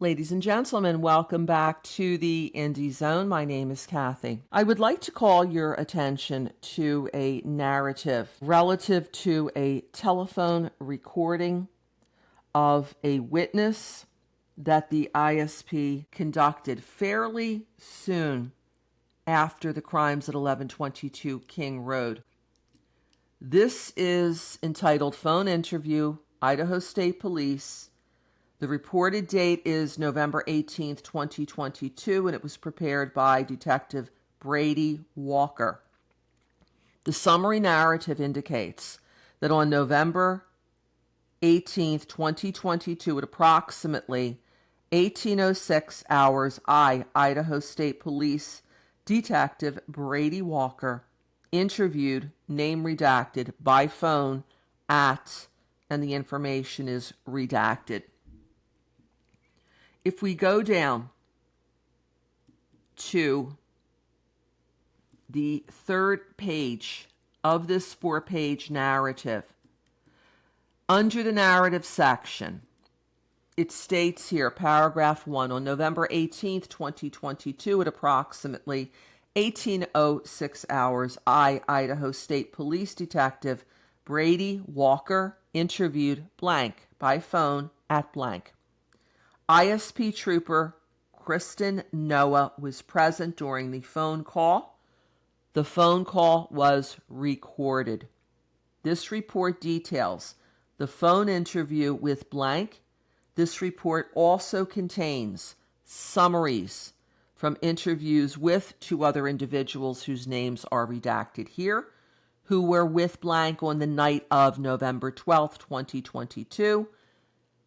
Ladies and gentlemen, welcome back to the Indie Zone. My name is Kathy. I would like to call your attention to a narrative relative to a telephone recording of a witness that the ISP conducted fairly soon after the crimes at 1122 King Road. This is entitled Phone Interview, Idaho State Police. The reported date is November 18th, 2022, and it was prepared by Detective Brady Walker. The summary narrative indicates that on November 18th, 2022, at approximately 18:06 hours, Idaho State Police Detective Brady Walker, interviewed, name redacted, by phone at, and the information is redacted. If we go down to the third page of this 4-page narrative, under the narrative section, it states here, paragraph 1, on November 18th, 2022, at approximately 18:06 hours, Idaho State Police Detective Brady Walker, interviewed blank by phone at blank. ISP Trooper Kristen Noah was present during the phone call. The phone call was recorded. This report details the phone interview with blank. This report also contains summaries from interviews with 2 other individuals whose names are redacted here, who were with blank on the night of November 12th, 2022.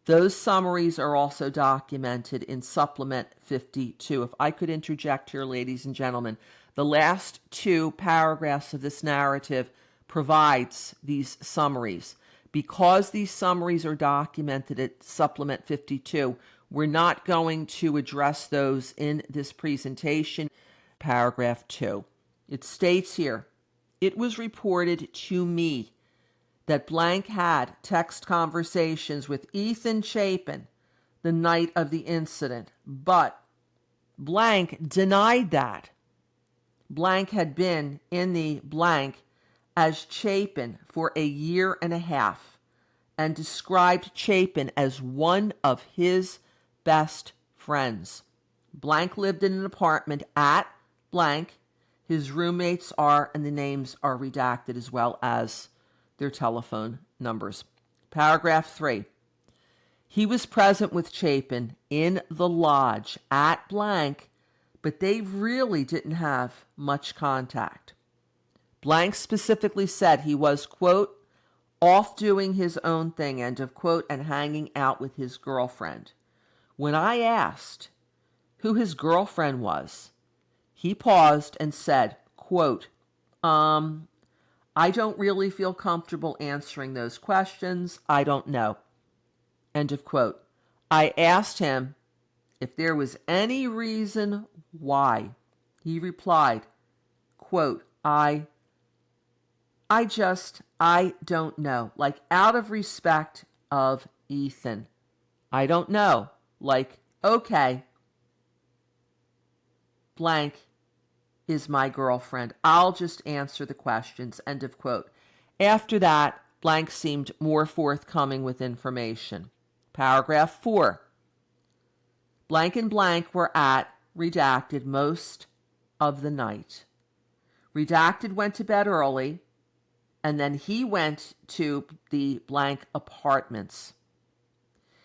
Those summaries are also documented in Supplement 52. If I could interject here, ladies and gentlemen, the last 2 paragraphs of this narrative provides these summaries. Because these summaries are documented at Supplement 52, we're not going to address those in this presentation. Paragraph 2. It states here, it was reported to me that blank had text conversations with Ethan Chapin the night of the incident, but blank denied that. Blank had been in the blank as Chapin for a year and a half and described Chapin as one of his best friends. Blank lived in an apartment at blank. His roommates are, and the names are redacted, as well as their telephone numbers. Paragraph 3. He was present with Chapin in the lodge at blank, but they really didn't have much contact. Blank specifically said he was, quote, off doing his own thing, end of quote, and hanging out with his girlfriend. When I asked who his girlfriend was, he paused and said, quote, I don't really feel comfortable answering those questions. I don't know. End of quote. I asked him if there was any reason why. He replied, quote, I don't know. Like, out of respect of Ethan. I don't know. Like, okay, blank is my girlfriend. I'll just answer the questions. End of quote. After that, blank seemed more forthcoming with information. Paragraph 4. Blank and blank were at redacted most of the night. Redacted went to bed early, and then he went to the blank apartments.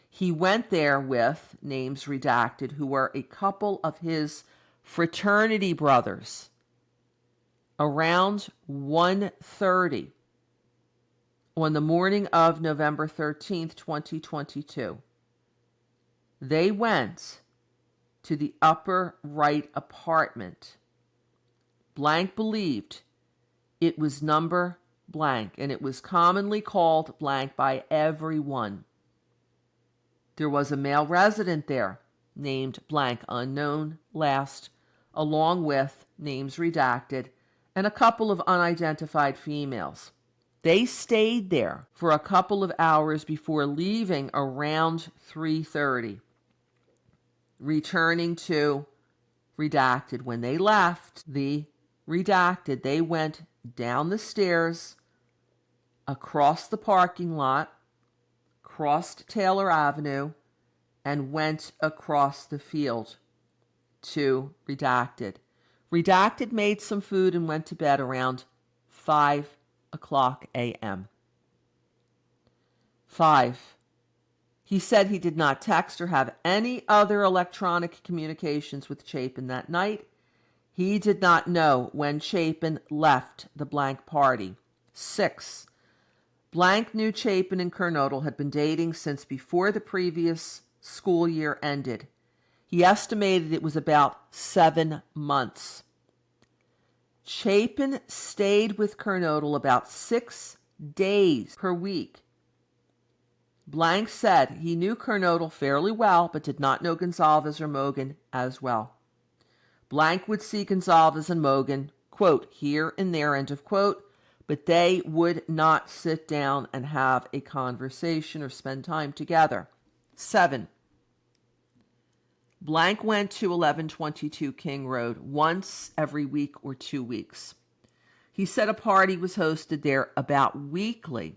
He went there with, names redacted, who were a couple of his fraternity brothers, around 1:30 on the morning of November 13th, 2022. They went to the upper right apartment. Blank believed it was number blank, and it was commonly called blank by everyone. There was a male resident there named blank, unknown last, along with, names redacted, and a couple of unidentified females. They stayed there for a couple of hours before leaving around 3:30. returning to redacted. When they left the redacted, they went down the stairs, across the parking lot, crossed Taylor Avenue, and went across the field to redacted. Redacted made some food and went to bed around 5 o'clock a.m. 5. He said he did not text or have any other electronic communications with Chapin that night. He did not know when Chapin left the blank party. 6. Blank knew Chapin and Kernodle had been dating since before the previous school year ended. He estimated it was about 7 months. Chapin stayed with Kernodle about 6 days per week. Blank said he knew Kernodle fairly well, but did not know Gonzalez or Mogan as well. Blank would see Gonzalez and Mogan, quote, here and there, end of quote, but they would not sit down and have a conversation or spend time together. 7. Blank went to 1122 King Road once every week or 2 weeks. He said a party was hosted there about weekly.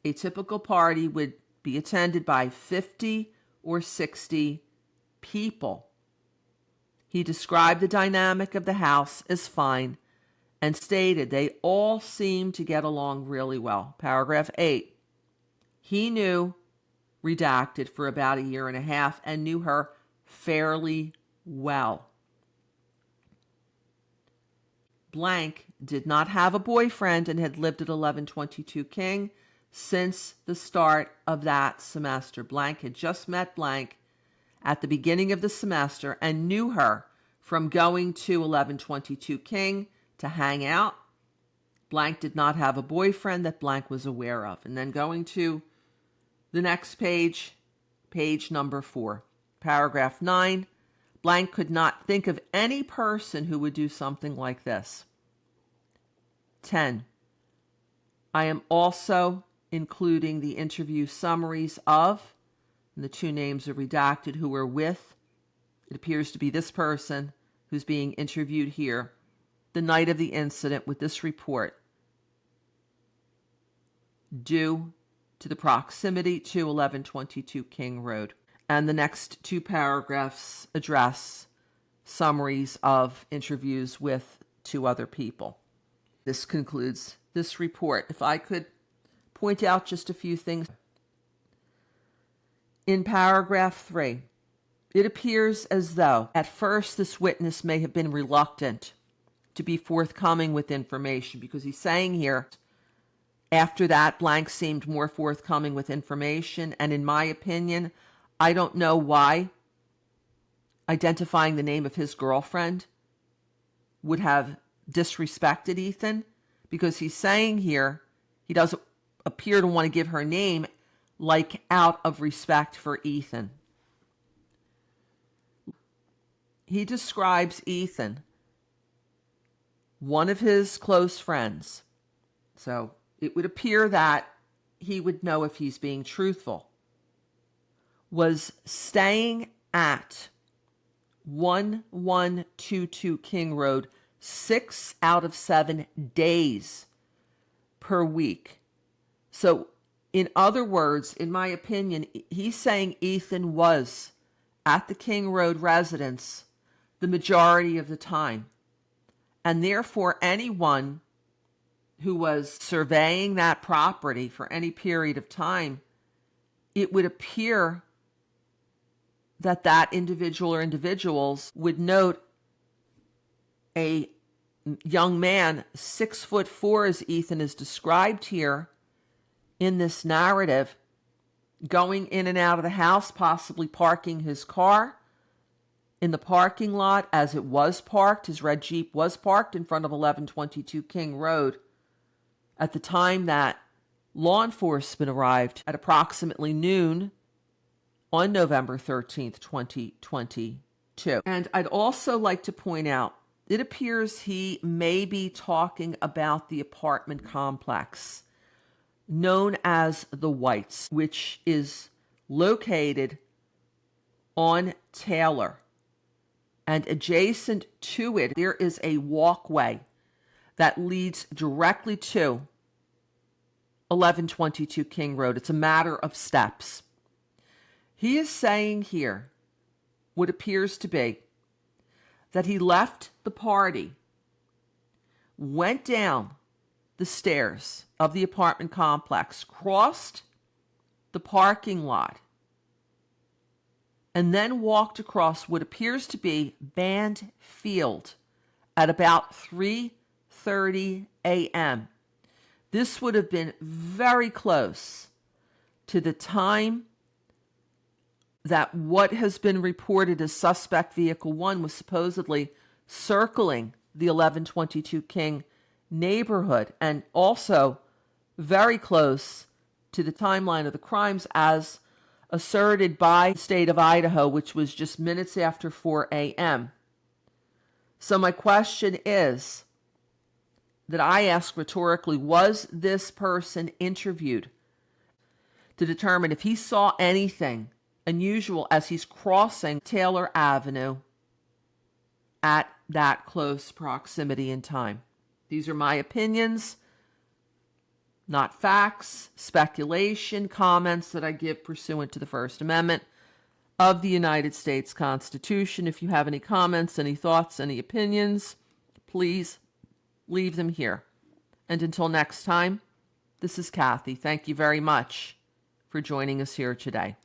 A typical party would be attended by 50 or 60 people. He described the dynamic of the house as fine and stated they all seemed to get along really well. Paragraph 8. He knew redacted for about a year and a half and knew her fairly well. Blank did not have a boyfriend and had lived at 1122 King since the start of that semester. Blank had just met Blank at the beginning of the semester and knew her from going to 1122 King to hang out. Blank did not have a boyfriend that Blank was aware of. And then going to the next page, page number 4, paragraph 9, Blank could not think of any person who would do something like this. 10. I am also including the interview summaries of, and the 2 names are redacted, who were with, it appears to be this person who's being interviewed here, the night of the incident with this report, due to the proximity to 1122 King Road. And the next 2 paragraphs address summaries of interviews with 2 other people. This concludes this report. If I could point out just a few things. In paragraph 3, it appears as though at first this witness may have been reluctant to be forthcoming with information, because he's saying here, after that, Blank seemed more forthcoming with information, and in my opinion, I don't know why identifying the name of his girlfriend would have disrespected Ethan, because he's saying here he doesn't appear to want to give her name, like out of respect for Ethan. He describes Ethan, one of his close friends. So it would appear that he would know if he's being truthful. Was staying at 1122 King Road 6 out of 7 days per week. So, in other words, in my opinion, he's saying Ethan was at the King Road residence the majority of the time. And therefore, anyone who was surveying that property for any period of time, it would appear that that individual or individuals would note a young man, 6'4", as Ethan is described here in this narrative, going in and out of the house, possibly parking his car in the parking lot as it was parked. His red Jeep was parked in front of 1122 King Road at the time that law enforcement arrived at approximately noon on November 13th, 2022. And I'd also like to point out, it appears he may be talking about the apartment complex known as the Whites, which is located on Taylor. And adjacent to it, there is a walkway that leads directly to 1122 King Road. It's a matter of steps. He is saying here what appears to be that he left the party, went down the stairs of the apartment complex, crossed the parking lot, and then walked across what appears to be Band Field at about 3:30 a.m. This would have been very close to the time that what has been reported as suspect vehicle 1 was supposedly circling the 1122 King neighborhood, and also very close to the timeline of the crimes as asserted by the state of Idaho, which was just minutes after 4 a.m. So my question is, that I ask rhetorically, was this person interviewed to determine if he saw anything unusual as he's crossing Taylor Avenue at that close proximity in time? These are my opinions, not facts, speculation, comments that I give pursuant to the First Amendment of the United States Constitution. If you have any comments, any thoughts, any opinions, please leave them here. And until next time, this is Kathy. Thank you very much for joining us here today.